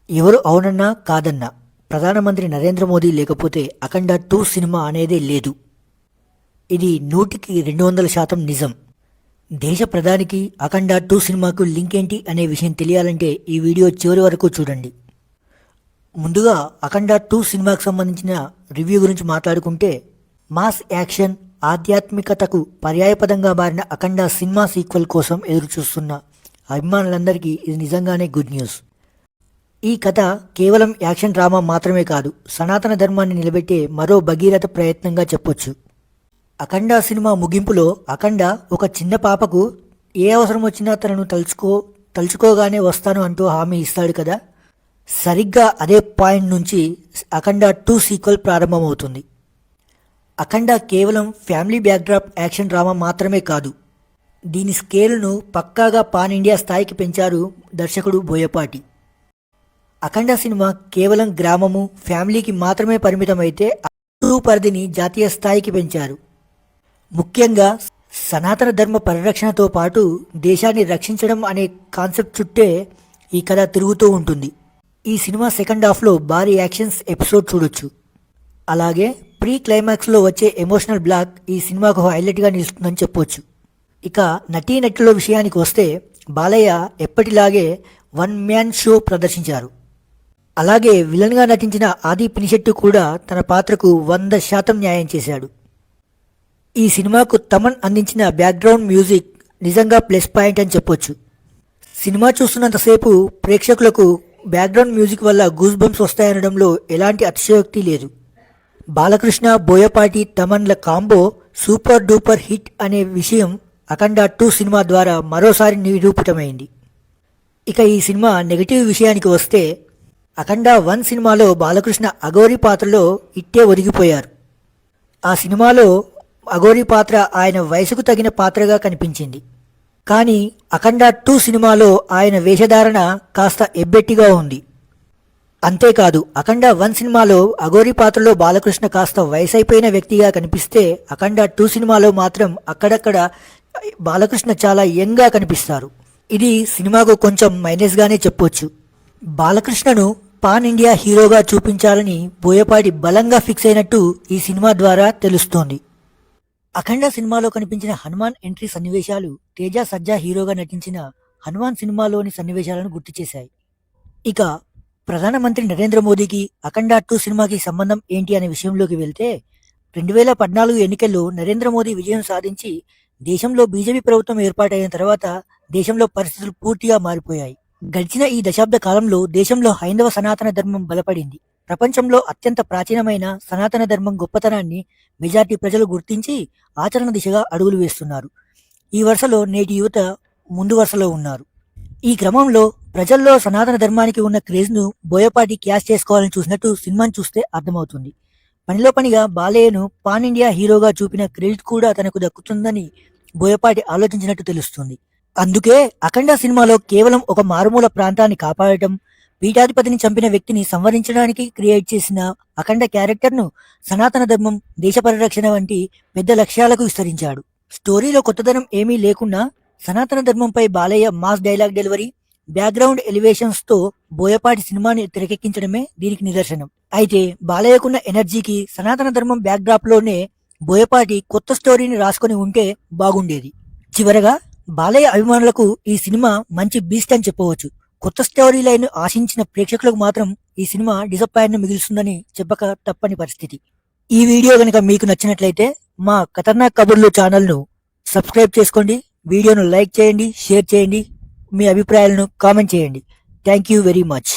ఎవరు అవునన్నా కాదన్నా ప్రధానమంత్రి నరేంద్ర మోదీ లేకపోతే అఖండ 2 సినిమా అనేదే లేదు. ఇది 100% నిజం. దేశ ప్రధానికి అఖండ 2 సినిమాకు లింక్ ఏంటి అనే విషయం తెలియాలంటే ఈ వీడియో చివరి వరకు చూడండి. ముందుగా అఖండ 2 సినిమాకు సంబంధించిన రివ్యూ గురించి మాట్లాడుకుంటే, మాస్ యాక్షన్ ఆధ్యాత్మికతకు పర్యాయపదంగా మారిన అఖండ సినిమా సీక్వెల్ కోసం ఎదురు చూస్తున్న అభిమానులందరికీ ఇది నిజంగానే గుడ్ న్యూస్. ఈ కథ కేవలం యాక్షన్ డ్రామా మాత్రమే కాదు, సనాతన ధర్మాన్ని నిలబెట్టే మరో భగీరథ ప్రయత్నంగా చెప్పొచ్చు. అఖండ సినిమా ముగింపులో అఖండ ఒక చిన్న పాపకు ఏ అవసరం వచ్చినా తనను తలుచుకోగానే వస్తాను అంటూ హామీ ఇస్తాడు కదా. సరిగ్గా అదే పాయింట్ నుంచి అఖండ 2 సీక్వెల్ ప్రారంభమవుతుంది. అఖండ కేవలం ఫ్యామిలీ బ్యాక్డ్రాప్ యాక్షన్ డ్రామా మాత్రమే కాదు, దీని స్కేల్ను పక్కాగా పాన్ ఇండియా స్థాయికి పెంచారు దర్శకుడు బోయపాటి. అఖండ సినిమా కేవలం గ్రామము ఫ్యామిలీకి మాత్రమే పరిమితమైతే పరిధిని జాతీయ స్థాయికి పెంచారు. ముఖ్యంగా సనాతన ధర్మ పరిరక్షణతో పాటు దేశాన్ని రక్షించడం అనే కాన్సెప్ట్ చుట్టే ఈ కథ తిరుగుతూ ఉంటుంది. ఈ సినిమా సెకండ్ హాఫ్లో భారీ యాక్షన్స్ ఎపిసోడ్ చూడొచ్చు. అలాగే ప్రీ క్లైమాక్స్లో వచ్చే ఎమోషనల్ బ్లాక్ ఈ సినిమాకు హైలైట్గా నిలుస్తుందని చెప్పొచ్చు. ఇక నటీనటుల విషయానికి వస్తే బాలయ్య ఎప్పటిలాగే వన్ మ్యాన్ షో ప్రదర్శించారు. అలాగే విలన్గా నటించిన ఆది పినిశెట్టి కూడా తన పాత్రకు 100% న్యాయం చేశాడు. ఈ సినిమాకు తమన్ అందించిన బ్యాక్గ్రౌండ్ మ్యూజిక్ నిజంగా ప్లస్ పాయింట్ అని చెప్పొచ్చు. సినిమా చూస్తున్నంతసేపు ప్రేక్షకులకు బ్యాక్గ్రౌండ్ మ్యూజిక్ వల్ల గూస్ బంప్స్ వస్తాయనడంలో ఎలాంటి అతిశయోక్తి లేదు. బాలకృష్ణ, బోయపాటి, తమన్ల కాంబో సూపర్ డూపర్ హిట్ అనే విషయం అఖండ 2 సినిమా ద్వారా మరోసారి నిరూపితమైంది. ఇక ఈ సినిమా నెగటివ్ విషయానికి వస్తే, అఖండ 1 సినిమాలో బాలకృష్ణ అఘోరి పాత్రలో ఇట్టే ఒదిగిపోయారు. ఆ సినిమాలో అఘోరి పాత్ర ఆయన వయసుకు తగిన పాత్రగా కనిపించింది. కానీ అఖండ 2 సినిమాలో ఆయన వేషధారణ కాస్త ఎబ్బెట్టిగా ఉంది. అంతేకాదు, అఖండ 1 సినిమాలో అఘోరి పాత్రలో బాలకృష్ణ కాస్త వయసైపోయిన వ్యక్తిగా కనిపిస్తే, అఖండ 2 సినిమాలో మాత్రం అక్కడక్కడ బాలకృష్ణ చాలా యంగ్గా కనిపిస్తారు. ఇది సినిమాకు కొంచెం మైనస్గానే చెప్పొచ్చు. బాలకృష్ణను పాన్ ఇండియా హీరోగా చూపించాలని బోయపాటి బలంగా ఫిక్స్ అయినట్టు ఈ సినిమా ద్వారా తెలుస్తోంది. అఖండ సినిమాలో కనిపించిన హనుమాన్ ఎంట్రీ సన్నివేశాలు తేజ సజ్జా హీరోగా నటించిన హనుమాన్ సినిమాలోని సన్నివేశాలను గుర్తు చేశాయి. ఇక ప్రధానమంత్రి నరేంద్ర మోదీకి అఖండ 2 సినిమాకి సంబంధం ఏంటి అనే విషయంలోకి వెళ్తే, 2014 ఎన్నికల్లో నరేంద్ర మోదీ విజయం సాధించి దేశంలో బీజేపీ ప్రభుత్వం ఏర్పాటైన తర్వాత దేశంలో పరిస్థితులు పూర్తిగా మారిపోయాయి. గడిచిన ఈ దశాబ్ద కాలంలో దేశంలో హైందవ సనాతన ధర్మం బలపడింది. ప్రపంచంలో అత్యంత ప్రాచీనమైన సనాతన ధర్మం గొప్పతనాన్ని మెజార్టీ ప్రజలు గుర్తించి ఆచరణ దిశగా అడుగులు వేస్తున్నారు. ఈ వరుసలో నేటి యువత ముందు వరుసలో ఉన్నారు. ఈ క్రమంలో ప్రజల్లో సనాతన ధర్మానికి ఉన్న క్రేజ్ను బోయపాటి క్యాష్ చేసుకోవాలని చూసినట్టు సినిమాను చూస్తే అర్థమవుతుంది. పనిలో పనిగా బాలయ్యను పాన్ ఇండియా హీరోగా చూపిన క్రెడిట్ కూడా తనకు దక్కుతుందని బోయపాటి ఆలోచించినట్టు తెలుస్తుంది. అందుకే అఖండ సినిమాలో కేవలం ఒక మారుమూల ప్రాంతాన్ని కాపాడటం, పీఠాధిపతిని చంపిన వ్యక్తిని సంవరించడానికి క్రియేట్ చేసిన అఖండ క్యారెక్టర్ను సనాతన ధర్మం, దేశ పరిరక్షణ వంటి పెద్ద లక్ష్యాలకు విస్తరించాడు. స్టోరీలో కొత్తదనం ఏమీ లేకున్నా సనాతన ధర్మంపై Balayya mass dialogue delivery, background elevations తో బోయపాటి సినిమాని తెరకెక్కించడమే దీనికి నిదర్శనం. అయితే బాలయ్యకున్న ఎనర్జీకి సనాతన ధర్మం బ్యాక్డ్రాప్ లోనే బోయపాటి కొత్త స్టోరీని రాసుకొని ఉంటే బాగుండేది. చివరగా బాలయ్య అభిమానులకు ఈ సినిమా మంచి బీస్ట్ అని చెప్పవచ్చు. కొత్త స్టోరీ లైన్ ఆశించిన ప్రేక్షకులకు మాత్రం ఈ సినిమా డిసప్పాయింట్ మిగులుస్తుందని చెప్పక తప్పని పరిస్థితి. ఈ వీడియో కనుక మీకు నచ్చినట్లయితే మా ఖతర్నాక్ కబుర్లు ఛానల్ను సబ్స్క్రైబ్ చేసుకోండి, వీడియోను లైక్ చేయండి, షేర్ చేయండి, మీ అభిప్రాయాలను కామెంట్ చేయండి. Thank you very much.